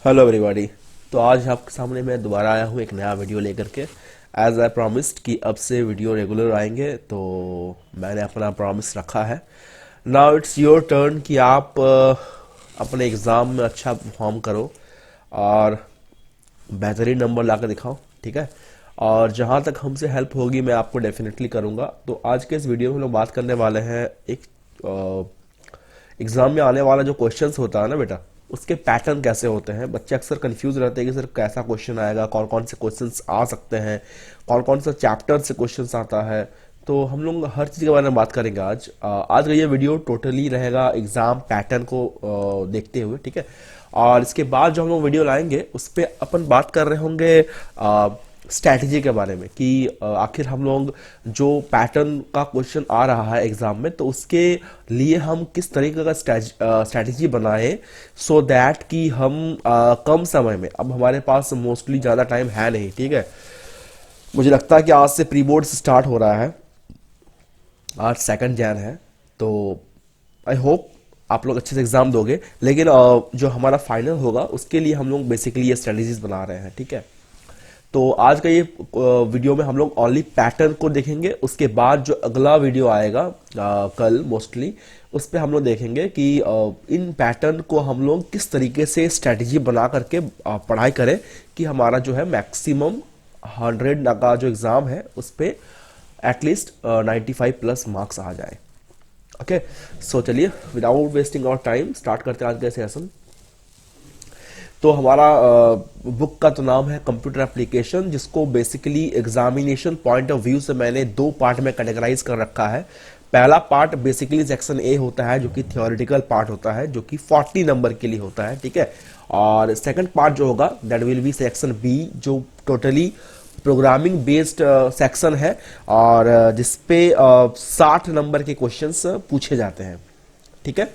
Hello everybody. तो आज आपके सामने मैं दोबारा आया हूँ एक नया वीडियो लेकर के। एज आई प्रॉमिस्ड कि अब से वीडियो रेगुलर आएंगे, तो मैंने अपना प्रॉमिस रखा है। नाउ इट्स योर टर्न कि आप अपने एग्ज़ाम में अच्छा परफॉर्म करो और बेहतरीन नंबर ला कर दिखाओ, ठीक है। और जहाँ तक हमसे हेल्प होगी मैं आपको डेफिनेटली करूँगा। तो आज के इस वीडियो में हम लोग बात करने वाले हैं एक एग्जाम में आने वाला जो क्वेश्चंस होता है ना बेटा, उसके पैटर्न कैसे होते हैं। बच्चे अक्सर कंफ्यूज रहते हैं कि सर कैसा क्वेश्चन आएगा, कौन कौन से क्वेश्चंस आ सकते हैं, कौन कौन सा चैप्टर से क्वेश्चंस आता है। तो हम लोग हर चीज़ के बारे में बात करेंगे आज। आज का ये वीडियो टोटली रहेगा एग्जाम पैटर्न को देखते हुए, ठीक है। और इसके बाद जो हम लोग वीडियो लाएंगे उस पर अपन बात कर रहे होंगे स्ट्रैटेजी के बारे में कि आखिर हम लोग जो पैटर्न का क्वेश्चन आ रहा है एग्जाम में, तो उसके लिए हम किस तरीके का स्ट्रैटेजी बनाएं सो दैट कि हम कम समय में, अब हमारे पास मोस्टली ज़्यादा टाइम है नहीं, ठीक है। मुझे लगता है कि आज से प्री बोर्ड स्टार्ट हो रहा है, आज 2 जैन है। तो आई होप आप लोग अच्छे से एग्जाम दोगे, लेकिन जो हमारा फाइनल होगा उसके लिए हम लोग बेसिकली ये स्ट्रेटेजीज बना रहे हैं, ठीक है। तो आज का ये वीडियो में हम लोग ओनली पैटर्न को देखेंगे। उसके बाद जो अगला वीडियो आएगा कल मोस्टली, उस पर हम लोग देखेंगे कि इन पैटर्न को हम लोग किस तरीके से स्ट्रैटेजी बना करके पढ़ाई करें कि हमारा जो है मैक्सिमम 100 का जो एग्ज़ाम है उस पर एटलीस्ट 95+ मार्क्स आ जाए। ओके, सो चलिए without wasting our time start करते हैं आज का सेशन। तो हमारा बुक का तो नाम है कंप्यूटर एप्लीकेशन, जिसको basically examination point of view से मैंने 2 पार्ट में कैटेगराइज कर रखा है। पहला पार्ट बेसिकली सेक्शन ए होता है जो कि थियोरेटिकल पार्ट होता है, जो कि 40 नंबर के लिए होता है, ठीक है। और सेकंड पार्ट जो होगा that will be section B, जो टोटली प्रोग्रामिंग बेस्ड सेक्शन है और जिसपे 60 नंबर के क्वेश्चंस पूछे जाते हैं, ठीक है।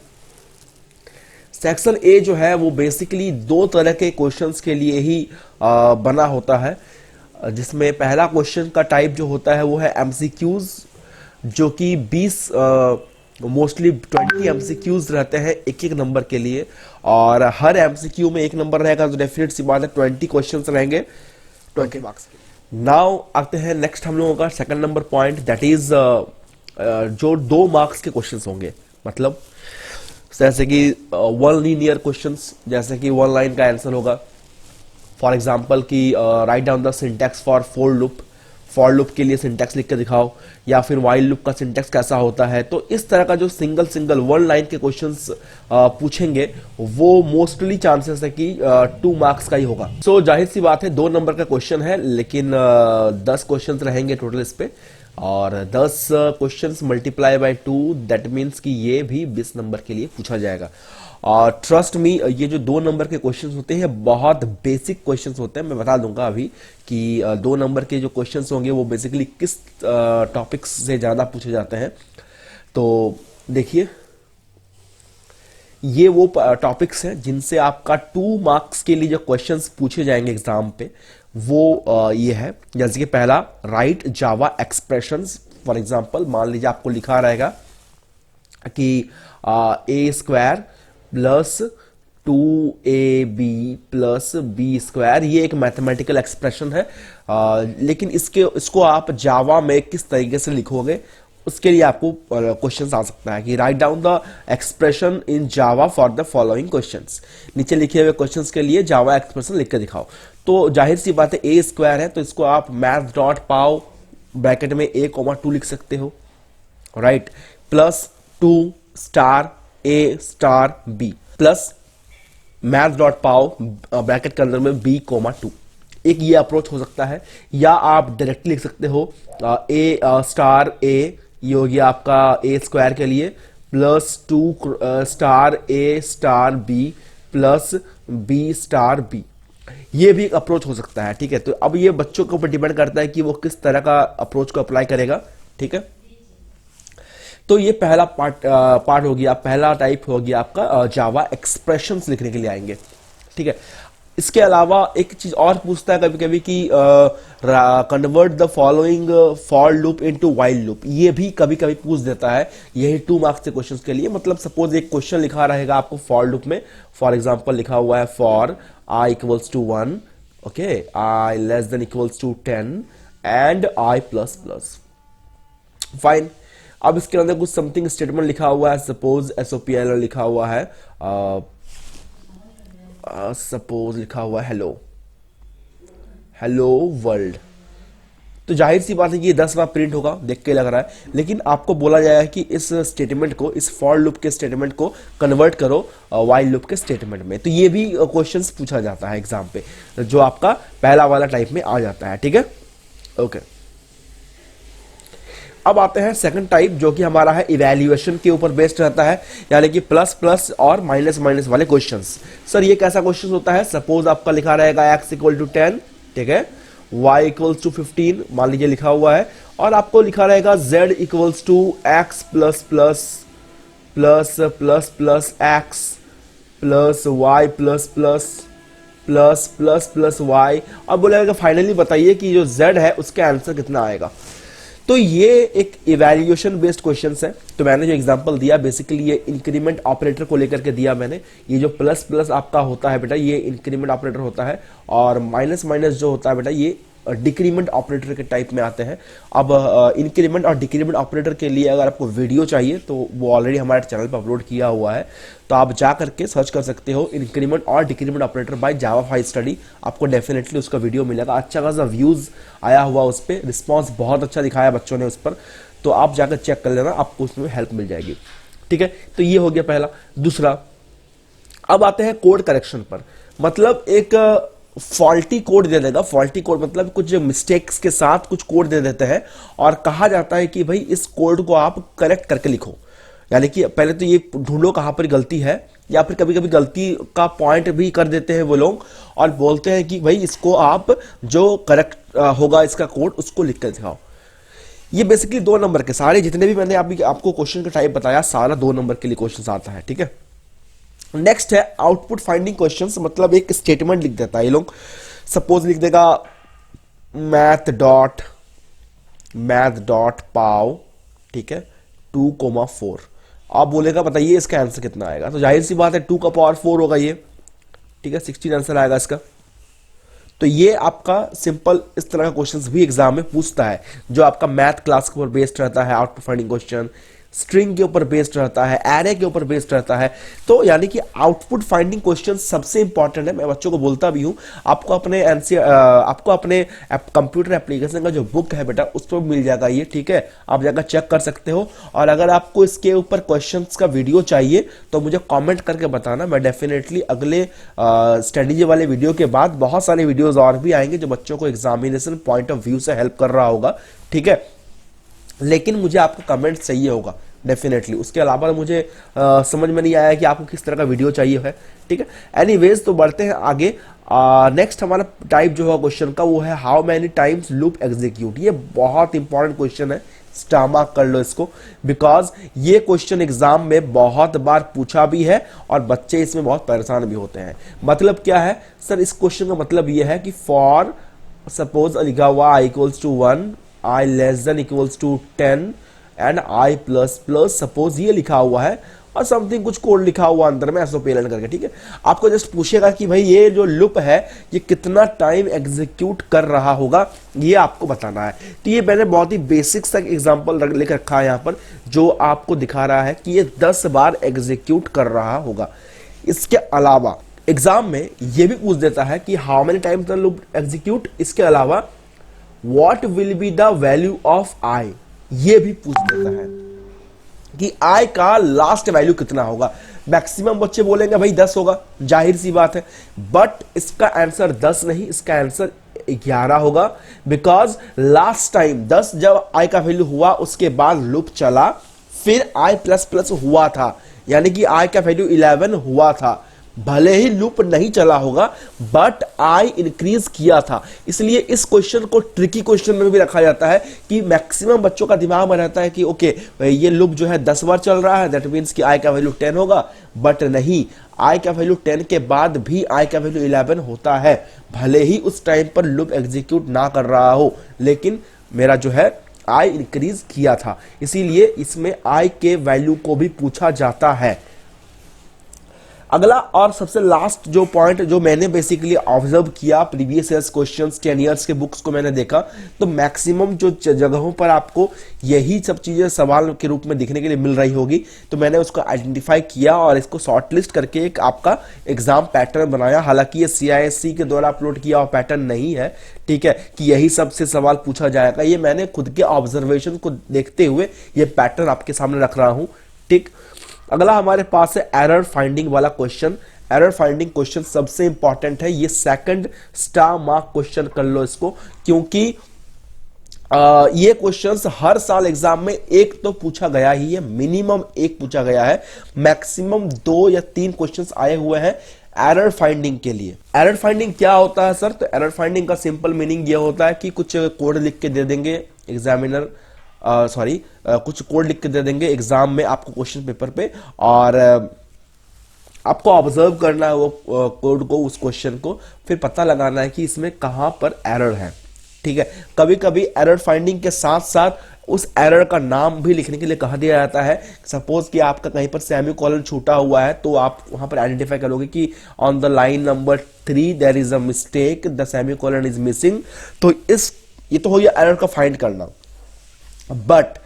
सेक्शन ए जो है वो बेसिकली 2 तरह के क्वेश्चंस के लिए ही बना होता है, जिसमें पहला क्वेश्चन का टाइप जो होता है वो है एमसीक्यूज, जो कि 20 मोस्टली 20 एमसीक्यूज रहते हैं एक एक नंबर के लिए, और हर एमसीक्यू में 1 नंबर रहेगा, तो डेफिनेट सी बात है 20 क्वेश्चंस रहेंगे 20 मार्क्स के। नाउ आते हैं नेक्स्ट हम लोगों का second number point, that is जो 2 मार्क्स के क्वेश्चंस होंगे। मतलब जैसे कि 1 लीनियर क्वेश्चंस, जैसे कि 1 लाइन का आंसर होगा। फॉर एग्जांपल कि write down the syntax for for loop, for loop के लिए सिंटैक्स लिख के दिखाओ, या फिर वाइल लूप का सिंटैक्स कैसा होता है। तो इस तरह का जो सिंगल 1 लाइन के क्वेश्चंस पूछेंगे वो मोस्टली चांसेस है कि 2 मार्क्स का ही होगा। सो जाहिर सी बात है 2 नंबर का क्वेश्चन है, लेकिन 10 क्वेश्चन रहेंगे टोटल इस पे, और 10 questions multiply by 2 that means कि ये भी 20 नंबर के लिए पूछा जाएगा। और ट्रस्ट मी, ये जो 2 नंबर के क्वेश्चंस होते हैं बहुत बेसिक क्वेश्चंस होते हैं। मैं बता दूंगा अभी कि 2 नंबर के जो क्वेश्चंस होंगे वो बेसिकली किस टॉपिक्स से ज़्यादा पूछे जाते हैं। तो देखिए, ये वो टॉपिक्स हैं जिनसे आपका 2 मार्क्स के लिए जो क्वेश्चंस पूछे जाएंगे एग्जाम पे, वो ये है। जैसे कि पहला, right Java expressions. For example मान लीजिए आपको लिखा रहेगा कि a² plus 2ab plus b², ये एक मैथमेटिकल एक्सप्रेशन है, लेकिन इसको आप जावा में किस तरीके से लिखोगे उसके लिए आपको क्वेश्चन आ सकता है कि write down the expression in Java for the following questions. नीचे लिखे हुए क्वेश्चंस के लिए जावा एक्सप्रेशन लिख कर दिखाओ। तो जाहिर सी बात है a² है, तो इसको आप math.pow ब्रैकेट में a,2 लिख सकते हो, right, plus 2 star a star b plus math.pow bracket के अंदर में b,2। एक ये अप्रोच हो सकता है, या आप डायरेक्टली लिख सकते हो a स्टार a, ये हो गया आपका a² के लिए, plus 2 star a star b plus b star b। ये भी एक अप्रोच हो सकता है, ठीक है। तो अब ये बच्चों के ऊपर डिपेंड करता है कि वो किस तरह का अप्रोच को अप्लाई करेगा, ठीक है। तो ये पहला पार्ट हो गया, पहला टाइप हो गया आपका जावा एक्सप्रेशंस लिखने के लिए आएंगे, ठीक है। इसके अलावा एक चीज और पूछता है कभी कभी कि convert the following for loop into while loop, ये भी कभी कभी पूछ देता है। यही 2 मार्क्स के क्वेश्चन के लिए, मतलब सपोज एक क्वेश्चन लिखा रहेगा आपको फॉर लूप में, फॉर एग्जांपल लिखा हुआ है for I equals to 1, okay, I less than equals to 10 and I plus plus. Fine. अब इसके अंदर कुछ समथिंग स्टेटमेंट लिखा हुआ है, सपोज SOPL लिखा हुआ है, सपोज लिखा हुआ है हेलो, हेलो वर्ल्ड। तो जाहिर सी बात है कि ये 10 बार प्रिंट होगा, देख के लग रहा है, लेकिन आपको बोला जाएगा कि इस स्टेटमेंट को, इस फॉर लूप के स्टेटमेंट को कन्वर्ट करो वाइल लूप के स्टेटमेंट में। तो ये भी क्वेश्चंस पूछा जाता है एग्जाम पे, जो आपका पहला वाला टाइप में आ जाता है, ठीक है, ओके। अब आते हैं सेकंड टाइप, जो कि हमारा है इवैल्यूएशन के ऊपर बेस्ड रहता है, यानी कि प्लस प्लस और माइनस माइनस वाले क्वेश्चंस। सर ये कैसा क्वेश्चन होता है? सपोज आपका लिखा रहेगा x इक्वल टू 10, ठीक है, y इक्वल्स टू 15 मान लीजिए लिखा हुआ है, और आपको लिखा रहेगा z equals to x plus plus plus plus plus x plus y plus plus plus plus plus y। अब बोलेगा फाइनली बताइए कि जो z है उसका आंसर कितना आएगा। तो ये एक इवैल्यूएशन बेस्ड क्वेश्चन है। तो मैंने जो एग्जांपल दिया बेसिकली ये इंक्रीमेंट ऑपरेटर को लेकर के दिया मैंने। ये जो प्लस प्लस आपका होता है बेटा ये इंक्रीमेंट ऑपरेटर होता है, और माइनस माइनस जो होता है बेटा ये डिक्रीमेंट ऑपरेटर के टाइप में आते हैं। अब इंक्रीमेंट और डिक्रीमेंट ऑपरेटर के लिए अगर आपको वीडियो चाहिए तो वो ऑलरेडी हमारे चैनल पर अपलोड किया हुआ है, तो आप जा करके सर्च कर सकते हो इंक्रीमेंट और डिक्रीमेंट ऑपरेटर बाय जावा 5 स्टडी। आपको डेफिनेटली उसका वीडियो मिलेगा, अच्छा खासा व्यूज आया हुआ उस पर, रिस्पॉन्स बहुत अच्छा दिखाया बच्चों ने उस पर, तो आप जाकर चेक कर लेना, आपको उसमें हेल्प मिल जाएगी, ठीक है। तो ये हो गया पहला। दूसरा, अब आते हैं कोड करेक्शन पर। मतलब एक फॉल्टी कोड दे देगा, फॉल्टी कोड मतलब कुछ मिस्टेक्स के साथ कुछ कोड दे देते हैं, और कहा जाता है कि भाई इस कोड को आप करेक्ट करके लिखो। यानी कि पहले तो ये ढूंढो कहां पर गलती है, या फिर कभी कभी गलती का पॉइंट भी कर देते हैं वो लोग, और बोलते हैं कि भाई इसको आप जो करेक्ट होगा इसका कोड उसको लिख कर दिखाओ। ये बेसिकली 2 नंबर के सारे जितने भी मैंने अभी आपको क्वेश्चन का टाइप बताया सारा 2 नंबर के लिए क्वेश्चन आता है, ठीक है। नेक्स्ट है आउटपुट फाइंडिंग क्वेश्चंस। मतलब एक स्टेटमेंट लिख देता है ये लोग, सपोज लिख देगा मैथ डॉट पाव, ठीक है, 2,4। आप बोलेगा बताइए इसका आंसर कितना आएगा। तो जाहिर सी बात है 2 का पावर 4 होगा ये, ठीक है, 16 आंसर आएगा इसका। तो ये आपका सिंपल इस तरह का क्वेश्चंस भी एग्जाम में पूछता है, जो आपका मैथ क्लास के ऊपर बेस्ड रहता है। आउटपुट फाइंडिंग क्वेश्चन स्ट्रिंग के ऊपर बेस्ड रहता है, एरे के ऊपर बेस्ड रहता है। तो यानी कि आउटपुट फाइंडिंग क्वेश्चन सबसे इंपॉर्टेंट है। मैं बच्चों को बोलता भी हूं, आपको अपने कंप्यूटर एप्लीकेशन का जो बुक है बेटा उस पर मिल जाएगा ये, ठीक है, आप जाकर चेक कर सकते हो। और अगर आपको इसके ऊपर क्वेश्चंस का वीडियो चाहिए तो मुझे कॉमेंट करके बताना, मैं डेफिनेटली अगले स्ट्रेटेजी वाले वीडियो के बाद बहुत सारे वीडियोज और भी आएंगे जो बच्चों को एग्जामिनेशन पॉइंट ऑफ व्यू से हेल्प कर रहा होगा, ठीक है। लेकिन मुझे आपका कमेंट चाहिए होगा डेफिनेटली। उसके अलावा मुझे समझ में नहीं आया कि आपको किस तरह का वीडियो चाहिए है, ठीक है। एनीवेज तो बढ़ते हैं आगे। नेक्स्ट हमारा टाइप जो है क्वेश्चन का वो है how many times loop execute. ये बहुत इंपॉर्टेंट क्वेश्चन है, स्टामा कर लो इसको, बिकॉज ये क्वेश्चन एग्जाम में बहुत बार पूछा भी है और बच्चे इसमें बहुत परेशान भी होते हैं। मतलब क्या है सर, इस क्वेश्चन का मतलब ये है कि फॉर सपोज लिखा हुआ i equals to 1, i less than equals to 10 and i plus plus, suppose ये लिखा हुआ है और समथिंग कुछ कोड लिखा हुआ अंदर में SOPL करके, ठीक है। आपको जस्ट पूछेगा कि भाई ये जो लूप है ये कितना टाइम एग्जीक्यूट कर रहा होगा, ये आपको बताना है। तो ये मैंने बहुत ही बेसिक्स तक एग्जांपल लेकर रखा है यहाँ पर, जो आपको दिखा रहा है कि ये 10 बार एग्जीक्यूट कर रहा होगा। इसके अलावा एग्जाम में ये भी पूछ देता है कि how many times the loop execute, इसके अलावा What will be the value of I, ये भी पूछ देता है कि I का लास्ट वैल्यू कितना होगा। मैक्सिमम बच्चे बोलेंगे भाई 10 होगा, जाहिर सी बात है, बट इसका आंसर 10 नहीं, इसका आंसर 11 होगा। बिकॉज लास्ट टाइम 10 जब I का वैल्यू हुआ उसके बाद लूप चला, फिर I प्लस प्लस हुआ था, यानी कि I का वैल्यू 11 हुआ था। भले ही लूप नहीं चला होगा बट आई इंक्रीज किया था। इसलिए इस क्वेश्चन को ट्रिकी क्वेश्चन में भी रखा जाता है कि मैक्सिमम बच्चों का दिमाग में रहता है कि ओके ये लूप जो है 10 बार चल रहा है, दैट मीन्स कि आई का वैल्यू 10 होगा, बट नहीं, आई का वैल्यू 10 के बाद भी आई का वैल्यू 11 होता है, भले ही उस टाइम पर लूप एग्जीक्यूट ना कर रहा हो, लेकिन मेरा जो है आई इंक्रीज किया था। इसीलिए इसमें आई के वैल्यू को भी पूछा जाता है। अगला और सबसे लास्ट जो पॉइंट जो मैंने बेसिकली ऑब्जर्व किया प्रीवियस ईयर्स क्वेश्चंस 10 ईयर्स के बुक्स को मैंने देखा, तो मैक्सिमम जो जगहों पर आपको यही सब चीजें सवाल के रूप में दिखने के लिए मिल रही होगी, तो मैंने उसको आइडेंटिफाई किया और इसको शॉर्टलिस्ट करके एक आपका एग्जाम पैटर्न बनाया। हालांकि ये CISC के द्वारा अपलोड किया हुआ पैटर्न नहीं है, ठीक है, कि यही सबसे सवाल पूछा जाएगा। ये मैंने खुद के ऑब्जर्वेशन को देखते हुए ये पैटर्न आपके सामने रख रहा हूं, ठीक। अगला हमारे पास है एरर फाइंडिंग वाला क्वेश्चन। एरर फाइंडिंग क्वेश्चन सबसे इंपॉर्टेंट है, ये सेकंड स्टार मार्क क्वेश्चन कर लो इसको, क्योंकि ये क्वेश्चंस हर साल एग्जाम में एक तो पूछा गया ही है, मिनिमम एक पूछा गया है, मैक्सिमम 2 या 3 क्वेश्चंस आए हुए हैं एरर फाइंडिंग के लिए। एरर फाइंडिंग क्या होता है सर? तो एरर फाइंडिंग का सिंपल मीनिंग ये होता है कि कुछ कोड लिख के दे देंगे एग्जामिनर, कुछ कोड लिख के दे देंगे एग्जाम में आपको क्वेश्चन पेपर पे, और आपको ऑब्जर्व करना है वो कोड को, उस क्वेश्चन को, फिर पता लगाना है कि इसमें कहां पर एरर है, ठीक है। कभी कभी एरर फाइंडिंग के साथ साथ उस एरर का नाम भी लिखने के लिए कहा दिया जाता है। सपोज कि आपका कहीं पर सेमीकोलन छूटा हुआ है, तो आप वहां पर आइडेंटिफाई करोगे कि on the line number 3 there is a mistake, the semicolon is missing. तो ये तो हो गया एरर का फाइंड करना। बट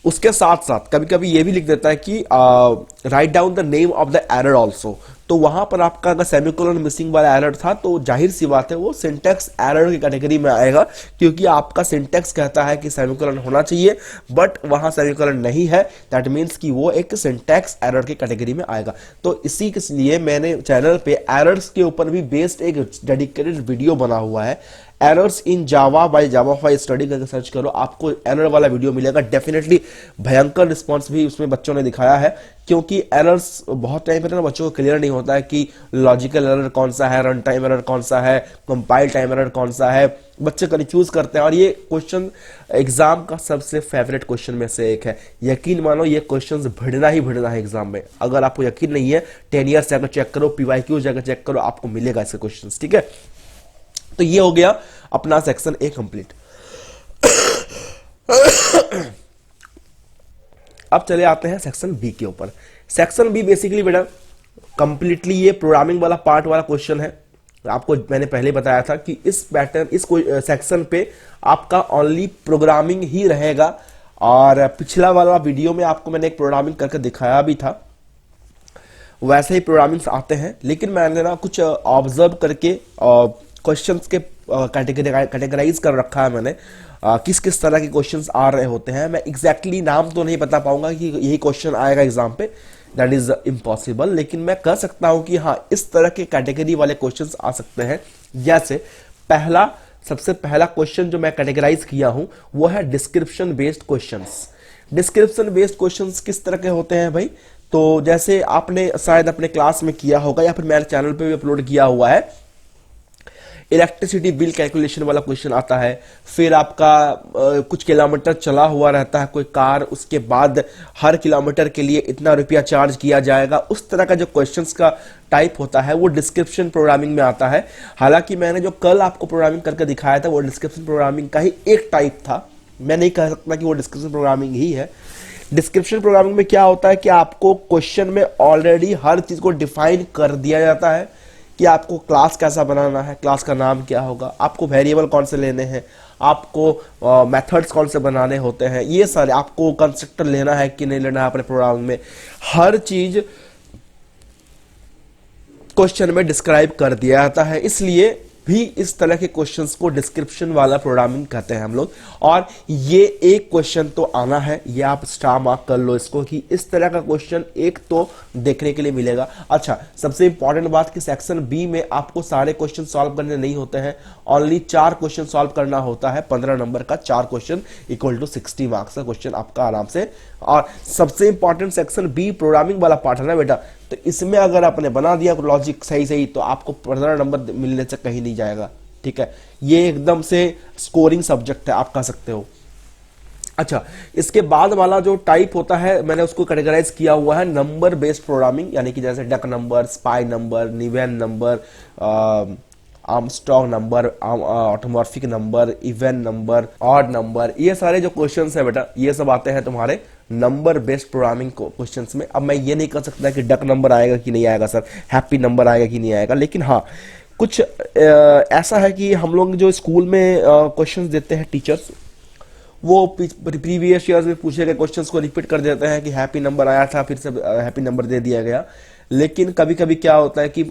उसके साथ साथ कभी कभी ये भी लिख देता है कि write down the name of the error also. तो वहां पर आपका अगर सेमीकोलन मिसिंग वाला एरर था, तो जाहिर सी बात है वो सिंटैक्स एरर की कैटेगरी में आएगा, क्योंकि आपका सिंटैक्स कहता है कि सेमीकोलन होना चाहिए, बट वहां सेमीकोलन नहीं है, दैट मीन्स कि वो एक सिंटैक्स एरर की कैटेगरी में आएगा। तो इसी के लिए मैंने चैनल पे एरर्स के ऊपर भी बेस्ड एक डेडिकेटेड वीडियो बना हुआ है, errors in Java by Javafy study करके सर्च करो, आपको एरर वाला वीडियो मिलेगा। डेफिनेटली भयंकर रिस्पांस भी उसमें बच्चों ने दिखाया है, क्योंकि एरर्स बहुत टाइम पर ना बच्चों को क्लियर नहीं होता है कि लॉजिकल एरर कौन सा है, रन टाइम एरर कौन सा है, कंपाइल टाइम एरर कौन सा है, बच्चे कंफ्यूज करते हैं। और ये क्वेश्चन एग्जाम का सबसे फेवरेट क्वेश्चन में से एक है। यकीन मानो ये क्वेश्चन भिड़ना ही भिड़ना है एग्जाम में। अगर आपको यकीन नहीं है 10 ईयर्स जाकर चेक करो, PYQ जाकर चेक करो, आपको मिलेगा ऐसे क्वेश्चन, ठीक है। तो ये हो गया अपना सेक्शन ए कंप्लीट। अब चले आते हैं सेक्शन बी के ऊपर। सेक्शन बी बेसिकली बेटा कंप्लीटली ये प्रोग्रामिंग वाला पार्ट वाला क्वेश्चन है। आपको मैंने पहले बताया था कि इस पैटर्न इस सेक्शन पे आपका ओनली प्रोग्रामिंग ही रहेगा, और पिछला वाला वीडियो में आपको मैंने एक प्रोग्रामिंग करके दिखाया भी था, वैसे ही प्रोग्रामिंग्स आते हैं। लेकिन मैंने ना कुछ ऑब्जर्व करके क्वेश्चंस के कैटेगराइज कर रखा है मैंने, किस किस तरह के क्वेश्चंस आ रहे होते हैं। मैं एग्जैक्टली नाम तो नहीं बता पाऊंगा कि यही क्वेश्चन आएगा एग्जाम पे, दैट इज इम्पॉसिबल, लेकिन मैं कह सकता हूं कि हाँ इस तरह के कैटेगरी वाले क्वेश्चंस आ सकते हैं। जैसे सबसे पहला क्वेश्चन जो मैं कैटेगराइज किया हूं वो है description based questions. Description based questions किस तरह के होते हैं भाई? तो जैसे आपने शायद अपने क्लास में किया होगा, या फिर मेरे चैनल पे भी अपलोड किया हुआ है, इलेक्ट्रिसिटी बिल कैलकुलेशन वाला क्वेश्चन आता है। फिर आपका कुछ किलोमीटर चला हुआ रहता है कोई कार, उसके बाद हर किलोमीटर के लिए इतना रुपया चार्ज किया जाएगा। उस तरह का जो क्वेश्चंस का टाइप होता है वो डिस्क्रिप्शन प्रोग्रामिंग में आता है। हालांकि मैंने जो कल आपको प्रोग्रामिंग करके दिखाया था वो डिस्क्रिप्शन प्रोग्रामिंग का ही एक टाइप था, मैं नहीं कह सकता कि वो डिस्क्रिप्शन प्रोग्रामिंग ही है। डिस्क्रिप्शन प्रोग्रामिंग में क्या होता है कि आपको क्वेश्चन में ऑलरेडी हर चीज को डिफाइन कर दिया जाता है कि आपको क्लास कैसा बनाना है, क्लास का नाम क्या होगा, आपको वेरिएबल कौन से लेने हैं, आपको मेथड्स कौन से बनाने होते हैं, ये सारे, आपको कंस्ट्रक्टर लेना है कि नहीं लेना है अपने प्रोग्राम में, हर चीज क्वेश्चन में डिस्क्राइब कर दिया जाता है। इसलिए भी इस तरह के क्वेश्चंस को डिस्क्रिप्शन वाला प्रोग्रामिंग कहते हैं हम लोग। और ये एक क्वेश्चन तो आना है, ये आप स्टार मार्क कर लो इसको कि इस तरह का क्वेश्चन एक तो देखने के लिए मिलेगा। अच्छा, सबसे इंपॉर्टेंट बात कि सेक्शन बी में आपको सारे क्वेश्चन सॉल्व करने नहीं होते हैं, ओनली 4 क्वेश्चन सॉल्व करना होता है। 15 नंबर का 4 क्वेश्चन इक्वल टू 60 मार्क्स का क्वेश्चन आपका आराम से। और सबसे इंपॉर्टेंट सेक्शन बी प्रोग्रामिंग वाला पार्ट है ना बेटा, तो इसमें अगर आपने बना दिया लॉजिक सही तो आपको 15 नंबर मिलने से कहीं नहीं जाएगा, ठीक है। ये एकदम से स्कोरिंग सब्जेक्ट है, आप कह सकते हो। अच्छा, इसके बाद वाला जो टाइप होता है मैंने उसको कैटेगराइज किया हुआ है नंबर बेस्ड प्रोग्रामिंग, यानी कि जैसे duck number, spy number, Niven number, Armstrong number, automorphic number, even number, odd number, ये सारे जो क्वेश्चंस है बेटा ये सब आते हैं तुम्हारे नंबर बेस्ड प्रोग्रामिंग क्वेश्चंस में। अब मैं ये नहीं कर सकता कि डक नंबर आएगा कि नहीं आएगा सर, हैप्पी नंबर आएगा कि नहीं आएगा, लेकिन हाँ कुछ ऐसा है कि हम लोग जो स्कूल में क्वेश्चंस देते हैं टीचर्स, वो प्रीवियस ईयर्स में पूछे गए क्वेश्चंस को रिपीट कर देते हैं कि हैप्पी नंबर आया था फिर से हैप्पी नंबर दे दिया गया। लेकिन कभी कभी क्या होता है कि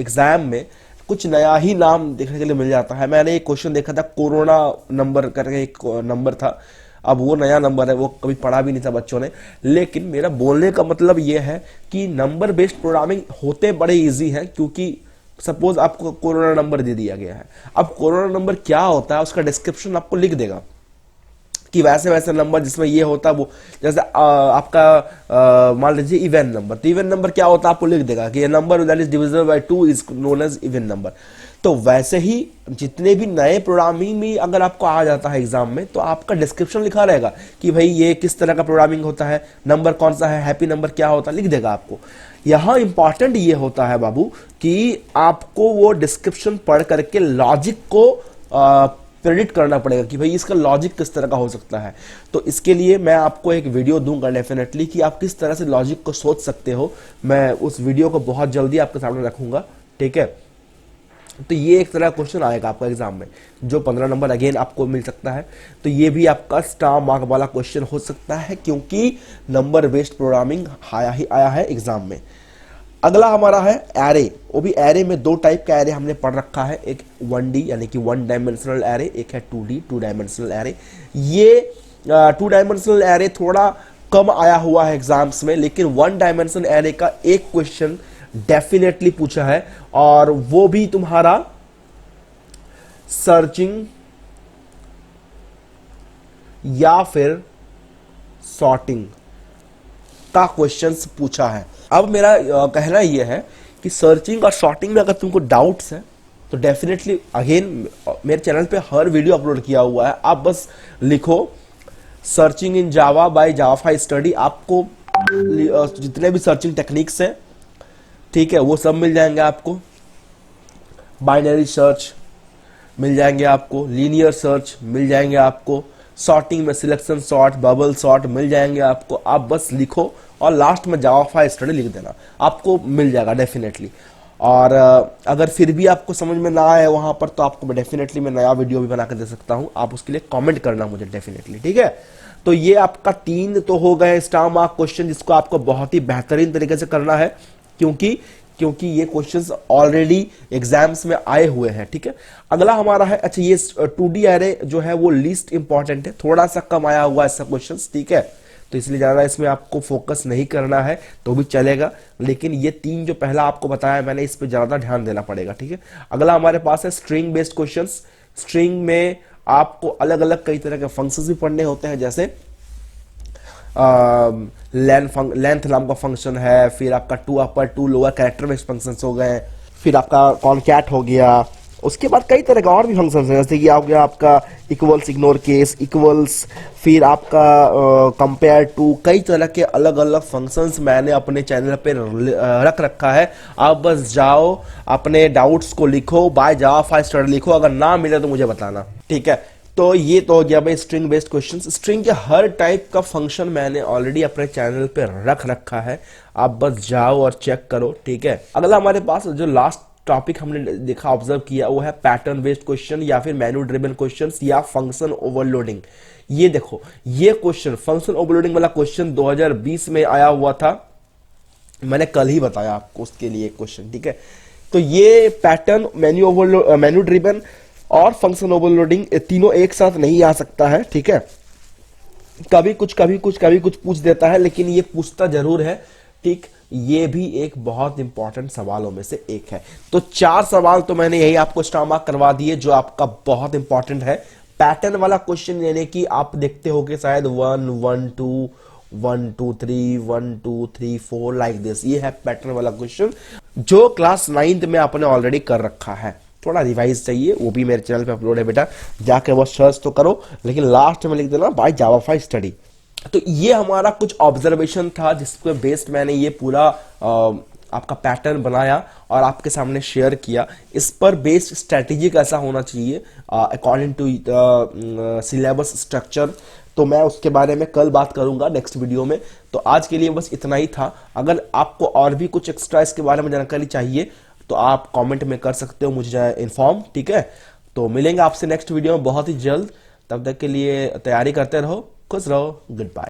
एग्जाम में कुछ नया ही नाम देखने के लिए मिल जाता है। मैंने एक क्वेश्चन देखा था, कोरोना नंबर करके एक नंबर था। अब वो नया नंबर है, वो कभी पढ़ा भी नहीं था बच्चों ने। लेकिन मेरा बोलने का मतलब ये है कि नंबर बेस्ड प्रोग्रामिंग होते बड़े इजी हैं, क्योंकि सपोज आपको कोरोना नंबर दे दिया गया है। अब कोरोना नंबर क्या होता है उसका डिस्क्रिप्शन आपको लिख देगा कि वैसे वैसे नंबर जिसमें ये होता है वो, जैसे आपका मान लीजिए इवन नंबर, तो इवन नंबर क्या होता है आपको लिख देगा कि ये number that is divisible by 2 is known as even number. तो वैसे ही जितने भी नए प्रोग्रामिंग में अगर आपको आ जाता है एग्जाम में, तो आपका डिस्क्रिप्शन लिखा रहेगा कि भाई ये किस तरह का प्रोग्रामिंग होता है, नंबर कौन सा है, हैप्पी नंबर क्या होता है, लिख देगा आपको। यहां इंपॉर्टेंट ये होता है बाबू कि आपको वो डिस्क्रिप्शन पढ़ करके लॉजिक को प्रेडिक्ट करना पड़ेगा कि भाई इसका लॉजिक किस तरह का हो सकता है। तो इसके लिए मैं आपको एक वीडियो दूंगा डेफिनेटली कि आप किस तरह से लॉजिक को सोच सकते हो। मैं उस वीडियो को बहुत जल्दी आपके सामने रखूंगा, ठीक है। तो ये एक तरह का क्वेश्चन आएगा आपका एग्जाम में, जो 15 नंबर अगेन आपको मिल सकता है। तो ये भी आपका स्टार मार्क वाला क्वेश्चन हो सकता है, क्योंकि नंबर बेस्ड प्रोग्रामिंग आया है एग्जाम में। अगला हमारा है एरे। वो भी एरे में दो टाइप का एरे हमने पढ़ रखा है, एक 1D यानी कि 1 डायमेंशनल एरे, एक है 2D 2 डायमेंशनल एरे। ये 2 डायमेंशनल एरे थोड़ा कम आया हुआ है एग्जाम्स में, लेकिन 1 डायमेंशनल एरे का एक क्वेश्चन डेफिनेटली पूछा है, और वो भी तुम्हारा सर्चिंग या फिर सॉर्टिंग का क्वेश्चंस पूछा है। अब मेरा कहना यह है कि सर्चिंग और सॉर्टिंग में अगर तुमको डाउट्स है तो डेफिनेटली अगेन मेरे चैनल पे हर वीडियो अपलोड किया हुआ है, आप बस लिखो सर्चिंग इन जावा बाय जावा स्टडी, आपको जितने भी सर्चिंग टेक्निक्स हैं, ठीक है, वो सब मिल जाएंगे आपको। बाइनरी सर्च मिल जाएंगे आपको, लीनियर सर्च मिल जाएंगे आपको, सॉर्टिंग में सिलेक्शन सॉर्ट, बबल सॉर्ट मिल जाएंगे आपको। आप बस लिखो और लास्ट में जावा स्टडी लिख देना, आपको मिल जाएगा डेफिनेटली। और अगर फिर भी आपको समझ में ना आए वहां पर, तो आपको डेफिनेटली मैं नया वीडियो भी बना कर दे सकता हूं, आप उसके लिए कमेंट करना मुझे डेफिनेटली, ठीक है। तो ये आपका 3 तो हो गए स्टार मार्क क्वेश्चन, जिसको आपको बहुत ही बेहतरीन तरीके से करना है, क्योंकि ये क्वेश्चंस ऑलरेडी एग्जाम्स में आए हुए हैं, ठीक है। अगला हमारा है, अच्छा ये 2D एरे जो है वो लीस्ट इंपॉर्टेंट है, थोड़ा सा कम आया हुआ है सब क्वेश्चंस, ठीक है। तो इसलिए ज्यादा इसमें आपको फोकस नहीं करना है तो भी चलेगा, लेकिन ये 3 जो पहला आपको बताया मैंने, इस पे ज्यादा ध्यान देना पड़ेगा, ठीक है। अगला हमारे पास है स्ट्रिंग बेस्ड क्वेश्चंस। स्ट्रिंग में आपको अलग अलग कई तरह के फंक्शंस भी पढ़ने होते हैं, जैसे लेंथ नाम का फंक्शन है, फिर आपका 2 अपर 2 लोअर कैरेक्टर बेस्ड फंक्शंस हो गए, फिर आपका कॉनकैट हो गया, उसके बाद कई तरह के और भी फंक्शंस हैं, जैसे कि हो गया आपका इक्वल्स इग्नोर केस, इक्वल्स, फिर आपका कंपेयर टू, कई तरह के अलग अलग फंक्शंस मैंने अपने चैनल पे रख रखा है। आप बस जाओ अपने डाउट्स को लिखो, बाय जावा स्टडी लिखो, अगर ना मिले तो मुझे बताना, ठीक है। तो ये तो हो गया भाई स्ट्रिंग बेस्ड क्वेश्चंस। स्ट्रिंग के हर टाइप का फंक्शन मैंने ऑलरेडी अपने चैनल पे रख रखा है, आप बस जाओ और चेक करो, ठीक है। अगला हमारे पास जो लास्ट टॉपिक हमने देखा, ऑब्जर्व किया, वो है पैटर्न बेस्ड क्वेश्चन या फिर मेन्यू ड्रिवन क्वेश्चंस या फंक्शन ओवरलोडिंग। ये देखो, ये क्वेश्चन फंक्शन ओवरलोडिंग वाला क्वेश्चन 2020 में आया हुआ था, मैंने कल ही बताया आपको उसके लिए क्वेश्चन, ठीक है। तो ये पैटर्न, मेन्यू ड्रिवन और फंक्शन ओवरलोडिंग तीनों एक साथ नहीं आ सकता है, ठीक है। कभी कुछ पूछ देता है, लेकिन ये पूछता जरूर है, ठीक। ये भी एक बहुत इंपॉर्टेंट सवालों में से एक है। तो 4 सवाल तो मैंने यही आपको स्टार मार्क करवा दिए, जो आपका बहुत इंपॉर्टेंट है। पैटर्न वाला क्वेश्चन यानी कि आप देखते हो कि शायद 1 1 2 1 2 3 1 2 3 4 लाइक दिस, ये है पैटर्न वाला क्वेश्चन, जो क्लास 9th में आपने ऑलरेडी कर रखा है। थोड़ा रिवाइज चाहिए, वो भी मेरे चैनल पे अपलोड है बेटा, जाके वो सर्च तो करो, लेकिन लास्ट में लिख देना बाय जावा स्टडी। तो ये हमारा कुछ ऑब्जर्वेशन था, जिसके बेस्ड मैंने ये पूरा आपका पैटर्न बनाया और आपके सामने शेयर किया। इस पर बेस्ड स्ट्रेटेजी कैसा होना चाहिए अकॉर्डिंग टू सिलेबस स्ट्रक्चर, तो मैं उसके बारे में कल बात करूंगा नेक्स्ट वीडियो में। तो आज के लिए बस इतना ही था। अगर आपको और भी कुछ एक्स्ट्रा इसके बारे में जानकारी चाहिए तो आप कमेंट में कर सकते हो मुझे इन्फॉर्म, ठीक है। तो मिलेंगे आपसे नेक्स्ट वीडियो में बहुत ही जल्द। तब तक के लिए तैयारी करते रहो, खुश रहो, गुड बाय।